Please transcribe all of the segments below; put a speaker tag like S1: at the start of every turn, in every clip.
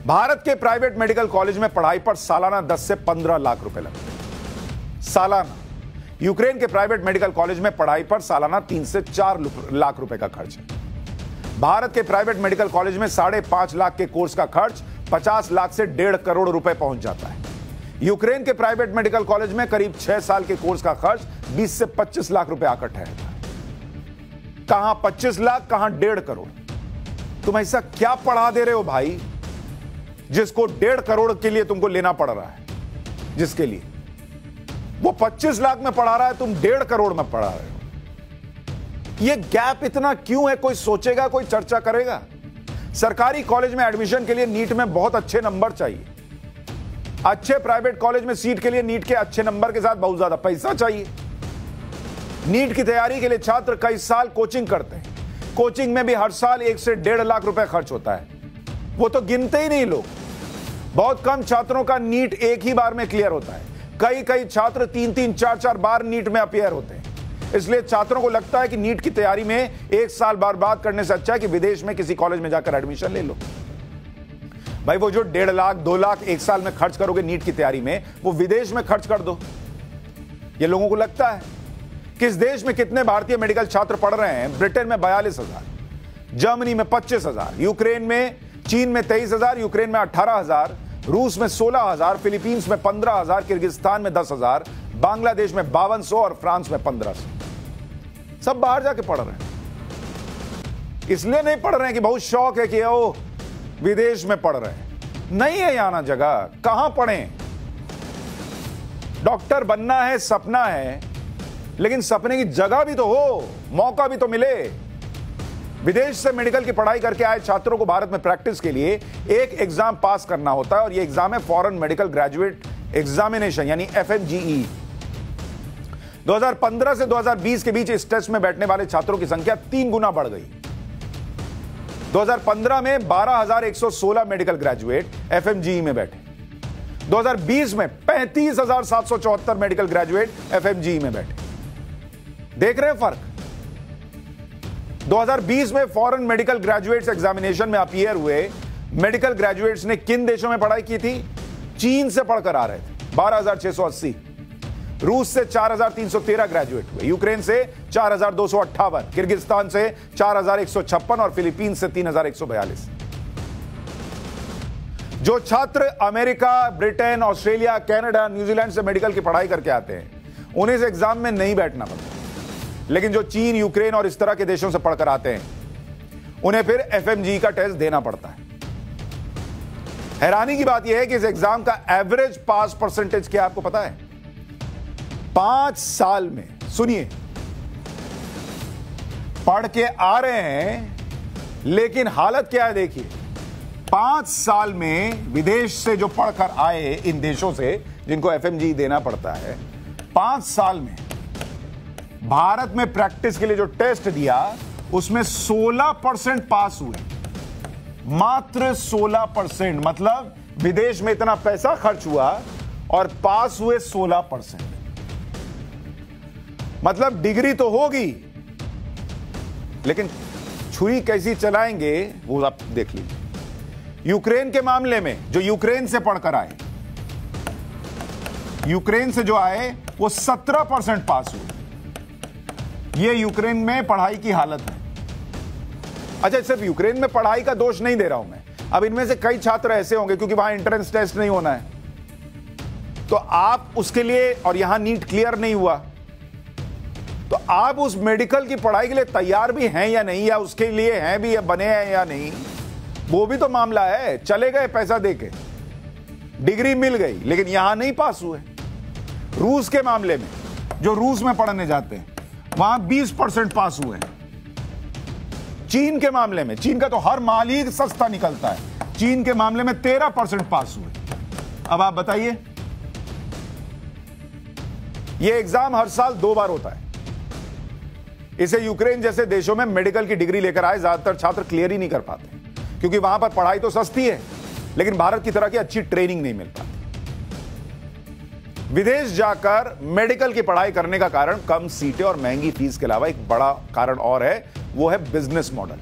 S1: भारत के private medical college में पढ़ाई पर सालाना 10 से 15 लाख रुपए लगते हैं सालाना। यूक्रेन के प्राइवेट मेडिकल कॉलेज में पढ़ाई पर सालाना 3 से 4 लाख रुपए का खर्च है। भारत के प्राइवेट मेडिकल कॉलेज में 5.5 लाख के कोर्स का खर्च 50 लाख से 1.5 करोड़ रुपए पहुंच जाता है। यूक्रेन के प्राइवेट मेडिकल कॉलेज में करीब 6 साल के कोर्स का खर्च 20 से 25 लाख रुपए आकर ठहरता है। कहां 25 लाख, कहां 1.5 करोड़। तुम ऐसा क्या पढ़ा दे रहे हो भाई जिसको 1.5 करोड़ के लिए तुमको लेना पड़ रहा है? जिसके लिए वो 25 लाख में पढ़ा रहा है, तुम 1.5 करोड़ में पढ़ा रहे हो। ये गैप इतना क्यों है? कोई सोचेगा, कोई चर्चा करेगा? सरकारी कॉलेज में एडमिशन के लिए नीट में बहुत अच्छे नंबर चाहिए। अच्छे प्राइवेट कॉलेज में सीट के लिए नीट के अच्छे नंबर के साथ बहुत ज्यादा पैसा चाहिए। नीट की तैयारी के लिए छात्र कई साल कोचिंग करते हैं। कोचिंग में भी हर साल 1 से 1.5 लाख रुपए खर्च होता है। वो तो गिनते ही नहीं लोग। बहुत कम छात्रों का नीट एक ही बार में क्लियर होता है। कई छात्र 3-3, 4-4 बार नीट में अपीयर होते हैं। इसलिए छात्रों को लगता है कि नीट की तैयारी में 1 साल बर्बाद करने से अच्छा है कि विदेश में किसी कॉलेज में जाकर एडमिशन ले लो। भाई वो जो 1.5 लाख 2 लाख 1 साल में खर्च करोगे नीट की तैयारी में, वो विदेश में खर्च कर दो। ये लोगों को लगता है। किस देश में कितने भारतीय मेडिकल छात्र पढ़ रहे हैं? ब्रिटेन में 42,000, जर्मनी में 25,000, यूक्रेन में, चीन में 23,000, यूक्रेन में 18,000, रूस में 16,000, फिलीपींस में 15,000, किर्गिस्तान में 10,000, बांग्लादेश में 5200 और फ्रांस में 1500। सब बाहर जाके पढ़ रहे हैं। इसलिए नहीं पढ़ रहे हैं कि बहुत शौक है कि ओ विदेश में पढ़ रहे हैं। नहीं है यहां ना जगह। कहां पढ़ें? डॉक्टर बनना है, सपना है, लेकिन सपने की जगह भी तो हो, मौका भी तो मिले। विदेश से मेडिकल की पढ़ाई करके आए छात्रों को भारत में प्रैक्टिस के लिए एक एग्जाम पास करना होता है और यह एग्जाम है फॉरेन मेडिकल ग्रेजुएट एग्जामिनेशन यानी FMGE। 2015 से 2020 के बीच इस टेस्ट में बैठने वाले छात्रों की संख्या 3 गुना बढ़ गई। 2015 में 12,116 मेडिकल ग्रेजुएट FMGE में बैठे। 2020 में 35,774 मेडिकल ग्रेजुएट FMGE में बैठे। देख रहे हैं फर्क? 2020 में फॉरेन मेडिकल ग्रेजुएट्स एग्जामिनेशन में अपीयर हुए मेडिकल ग्रेजुएट्स ने किन देशों में पढ़ाई की थी? चीन से पढ़कर आ रहे थे 12,680, रूस से 4,313 ग्रेजुएट हुए, यूक्रेन से 4,258, किर्गिस्तान से 4,156 और फिलीपींस से 3,142। जो छात्र America, Britain, Australia, Canada, New Zealand से मेडिकल की पढ़ाई करके आते हैं उन्हें इस एग्जाम में नहीं बैठना पड़ता। लेकिन जो चीन, यूक्रेन और इस तरह के देशों से पढ़कर आते हैं उन्हें फिर FMGE का टेस्ट देना पड़ता है। हैरानी की बात यह है कि इस एग्जाम का एवरेज पास परसेंटेज क्या आपको पता है? 5 साल में, सुनिए, पढ़ के आ रहे हैं लेकिन हालत क्या है देखिए। 5 साल में विदेश से जो पढ़कर आए इन देशों से जिनको FMGE देना पड़ता है, 5 साल में भारत में प्रैक्टिस के लिए जो टेस्ट दिया उसमें 16% पास हुए। मात्र 16%। मतलब विदेश में इतना पैसा खर्च हुआ और पास हुए 16%। मतलब डिग्री तो होगी लेकिन छुरी कैसी चलाएंगे वो आप देख लीजिए। यूक्रेन के मामले में जो यूक्रेन से पढ़कर आए, यूक्रेन से जो आए वो 17% पास हुए। ये यूक्रेन में पढ़ाई की हालत है। अच्छा, सिर्फ यूक्रेन में पढ़ाई का दोष नहीं दे रहा हूं मैं। अब इनमें से कई छात्र ऐसे होंगे क्योंकि वहां एंट्रेंस टेस्ट नहीं होना है तो आप उसके लिए, और यहां नीट क्लियर नहीं हुआ तो आप उस मेडिकल की पढ़ाई के लिए तैयार भी हैं या नहीं, या उसके लिए हैं भी या बने हैं या नहीं, वो भी तो मामला है। चले गए पैसा देके, डिग्री मिल गई लेकिन यहां नहीं पास हुए। रूस के मामले में जो रूस में पढ़ने जाते हैं वहां 20% पास हुए हैं। चीन के मामले में, चीन का तो हर माल ही सस्ता निकलता है, चीन के मामले में 13% पास हुए। अब आप बताइए, यह एग्जाम हर साल 2 बार होता है। इसे यूक्रेन जैसे देशों में मेडिकल की डिग्री लेकर आए ज्यादातर छात्र क्लियर ही नहीं कर पाते क्योंकि वहां पर पढ़ाई तो सस्ती है लेकिन भारत की तरह की अच्छी ट्रेनिंग नहीं मिल पाती। विदेश जाकर मेडिकल की पढ़ाई करने का कारण कम सीटें और महंगी फीस के अलावा एक बड़ा कारण और है, वो है बिजनेस मॉडल।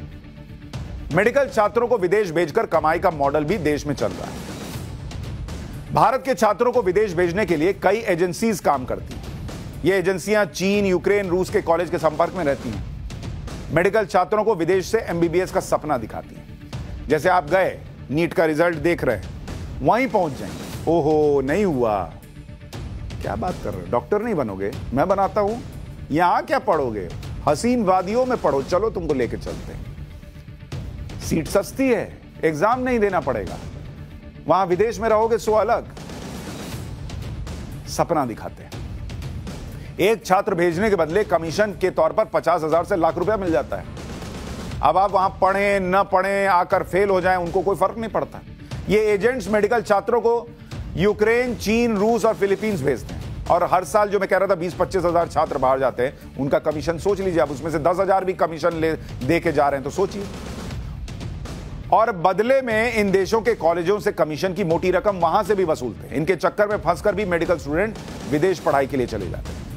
S1: मेडिकल छात्रों को विदेश भेजकर कमाई का मॉडल भी देश में चल रहा है। भारत के छात्रों को विदेश भेजने के लिए कई एजेंसीज काम करती हैं। ये एजेंसियां चीन, यूक्रेन, रूस के कॉलेज के संपर्क में रहती हैं। मेडिकल छात्रों को विदेश से एमबीबीएस का सपना दिखाती हैं। जैसे आप गए, नीट का रिजल्ट देख रहे हैं, वहीं पहुंच जाएंगे, ओहो नहीं हुआ, क्या बात कर रहे हो, डॉक्टर नहीं बनोगे, मैं बनाता हूं, यहां क्या पढ़ोगे, हसीन वादियों में पढ़ो, चलो तुमको लेके चलते हैं। सीट सस्ती है, एग्जाम नहीं देना पड़ेगा, वहां विदेश में रहोगे सो अलग। सपना दिखाते हैं। एक छात्र भेजने के बदले कमीशन के तौर पर 50,000 से लाख रुपया मिल जाता है। अब आप वहां पढ़ें न पढ़ें, आकर फेल हो जाएं, उनको कोई फर्क नहीं पड़ता। ये एजेंट्स मेडिकल छात्रों को यूक्रेन, चीन, रूस और फिलीपींस भेजते हैं। और हर साल जो मैं कह रहा था 20-25 हजार छात्र बाहर जाते हैं, उनका कमीशन सोच लीजिए, आप उसमें से 10,000 भी कमीशन दे के जा रहे हैं तो सोचिए। और बदले में इन देशों के कॉलेजों से कमीशन की मोटी रकम वहां से भी वसूलते हैं। इनके चक्कर में फंसकर भी मेडिकल स्टूडेंट विदेश पढ़ाई के लिए चले जाते हैं।